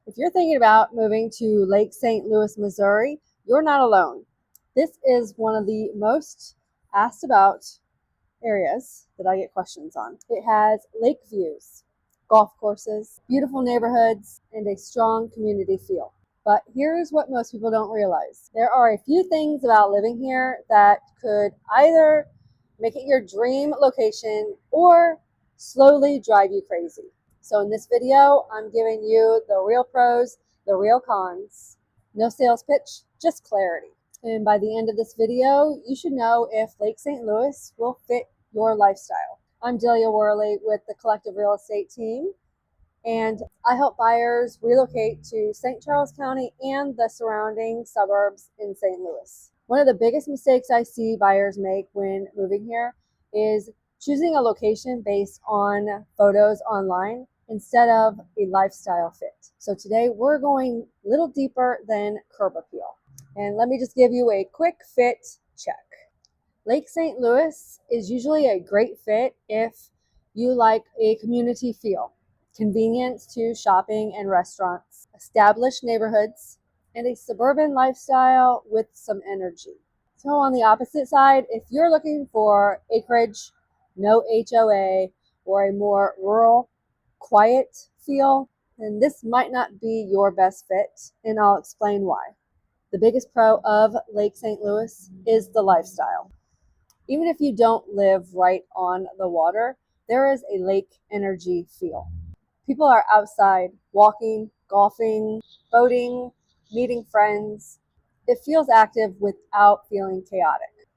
If you're thinking about moving to Lake St. Louis, Missouri, you're not alone. This is one of the most asked about areas that I get questions on. It has lake views, golf courses, beautiful neighborhoods, and a strong community feel. But here's what most people don't realize. There are a few things about living here that could either make it your dream location or slowly drive you crazy. So in this video, I'm giving you the real pros, the real cons. No sales pitch, just clarity. And by the end of this video, you should know if Lake St. Louis will fit your lifestyle. I'm Delia Worley with the Collective Real Estate team, and I help buyers relocate to St. Charles County and the surrounding suburbs in St. Louis. One of the biggest mistakes I see buyers make when moving here is choosing a location based on photos online instead of a lifestyle fit. So today we're going a little deeper than curb appeal. And let me just give you a quick fit check. Lake St. Louis is usually a great fit if you like a community feel, convenience to shopping and restaurants, established neighborhoods, and a suburban lifestyle with some energy. So on the opposite side, if you're looking for acreage, no HOA, or a more rural, quiet feel, then this might not be your best fit, and I'll explain why. The biggest pro of Lake St. Louis is the lifestyle. Even if you don't live right on the water, there is a lake energy feel. People are outside, walking, golfing, boating, meeting friends. It feels active without feeling chaotic.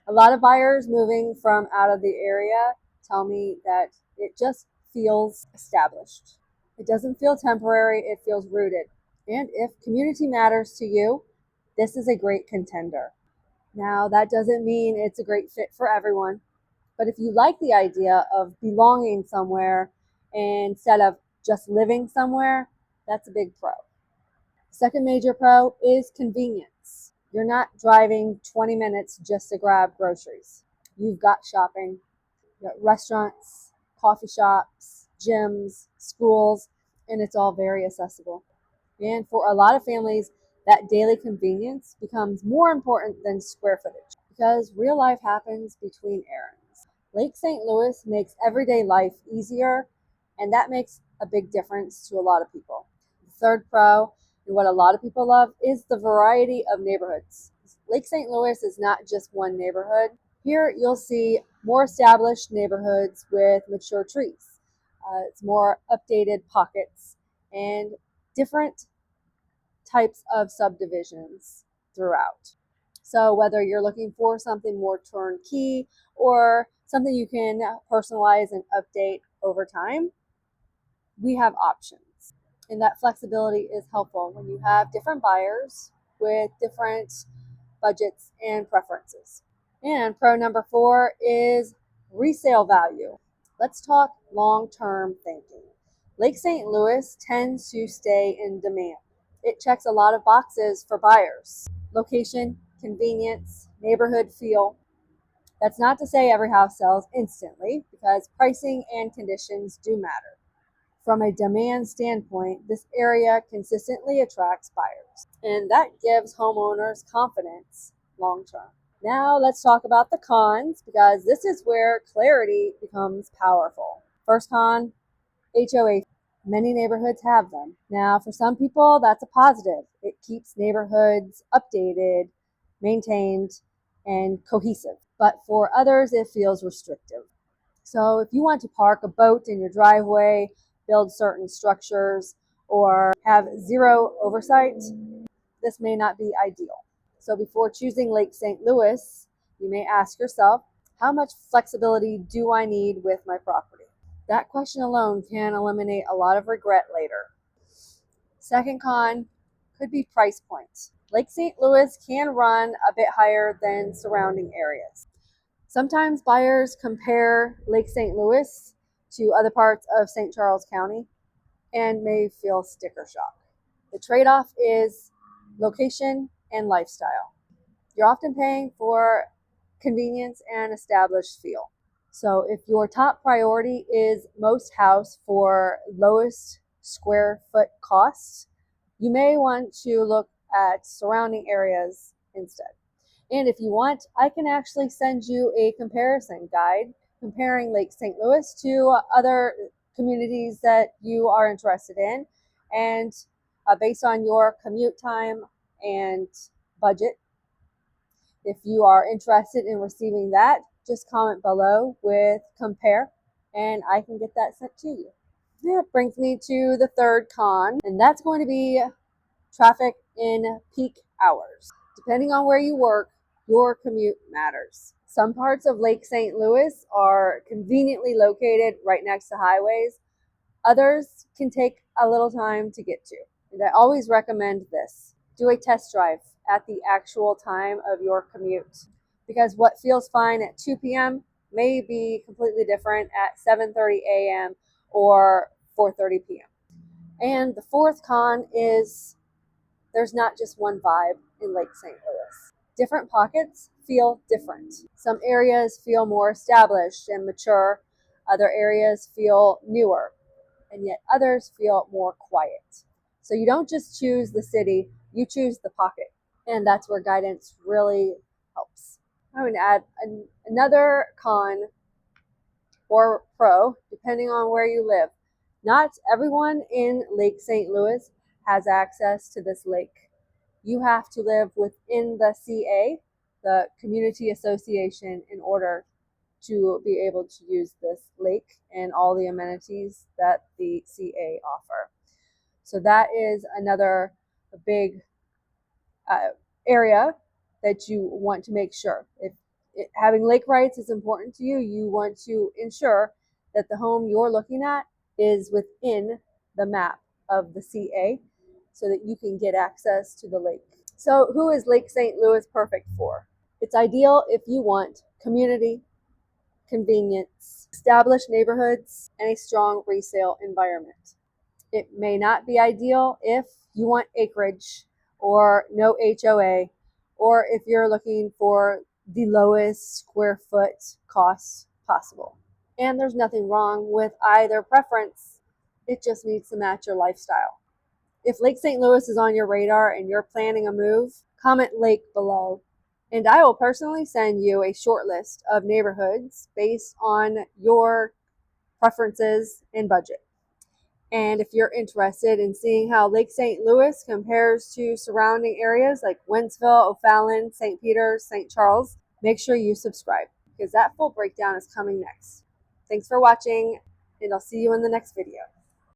A lot of buyers moving from out of the area tell me that it just feels established. It doesn't feel temporary, it feels rooted. And if community matters to you, this is a great contender. Now, that doesn't mean it's a great fit for everyone, but if you like the idea of belonging somewhere instead of just living somewhere, that's a big pro. Second major pro is convenience. You're not driving 20 minutes just to grab groceries. You've got shopping, you've got restaurants, coffee shops, gyms, schools, and it's all very accessible. And for a lot of families, that daily convenience becomes more important than square footage because real life happens between errands. Lake St. Louis makes everyday life easier, and that makes a big difference to a lot of people. The third pro, and what a lot of people love, is the variety of neighborhoods. Lake St. Louis is not just one neighborhood. Here you'll see more established neighborhoods with mature trees. It's more updated pockets and different types of subdivisions throughout. So whether you're looking for something more turnkey or something you can personalize and update over time, we have options. And that flexibility is helpful when you have different buyers with different budgets and preferences. And pro number 4 is resale value. Let's talk long-term thinking. Lake St. Louis tends to stay in demand. It checks a lot of boxes for buyers. Location, convenience, neighborhood feel. That's not to say every house sells instantly because pricing and conditions do matter. From a demand standpoint, this area consistently attracts buyers, and that gives homeowners confidence long term. Now let's talk about the cons because this is where clarity becomes powerful. First con, HOA. Many neighborhoods have them. Now, for some people, that's a positive. It keeps neighborhoods updated, maintained, and cohesive. But for others, it feels restrictive. So if you want to park a boat in your driveway, build certain structures, or have zero oversight, this may not be ideal. So before choosing Lake St. Louis, you may ask yourself, how much flexibility do I need with my property? That question alone can eliminate a lot of regret later. Second con could be price points. Lake St. Louis can run a bit higher than surrounding areas. Sometimes buyers compare Lake St. Louis to other parts of St. Charles County and may feel sticker shock. The trade-off is location and lifestyle. You're often paying for convenience and established feel. So if your top priority is most house for lowest square foot costs, you may want to look at surrounding areas instead. And if you want, I can actually send you a comparison guide comparing Lake St. Louis to other communities that you are interested in. And based on your commute time and budget, if you are interested in receiving that, just comment below with compare and I can get that sent to you. That brings me to the third con, and that's going to be traffic in peak hours. Depending on where you work, your commute matters. Some parts of Lake St. Louis are conveniently located right next to highways. Others can take a little time to get to. And I always recommend this. Do a test drive at the actual time of your commute, because what feels fine at 2 p.m. may be completely different at 7:30 a.m. or 4:30 p.m. And the fourth con is there's not just one vibe in Lake St. Louis. Different pockets feel different. Some areas feel more established and mature. Other areas feel newer, and yet others feel more quiet. So you don't just choose the city, you choose the pocket. And that's where guidance really helps. I'm going to add another con or pro, depending on where you live. Not everyone in Lake St. Louis has access to this lake. You have to live within the CA, the Community Association, in order to be able to use this lake and all the amenities that the CA offer. So that is another big area that you want to make sure. If having lake rights is important to you, you want to ensure that the home you're looking at is within the map of the CA so that you can get access to the lake. So who is Lake St. Louis perfect for? It's ideal if you want community, convenience, established neighborhoods, and a strong resale environment. It may not be ideal if you want acreage or no HOA, or if you're looking for the lowest square foot cost possible. And there's nothing wrong with either preference. It just needs to match your lifestyle. If Lake St. Louis is on your radar and you're planning a move, comment lake below. And I will personally send you a short list of neighborhoods based on your preferences and budget. And if you're interested in seeing how Lake St. Louis compares to surrounding areas like Wentzville, O'Fallon, St. Peters, St. Charles, make sure you subscribe because that full breakdown is coming next. Thanks for watching, and I'll see you in the next video.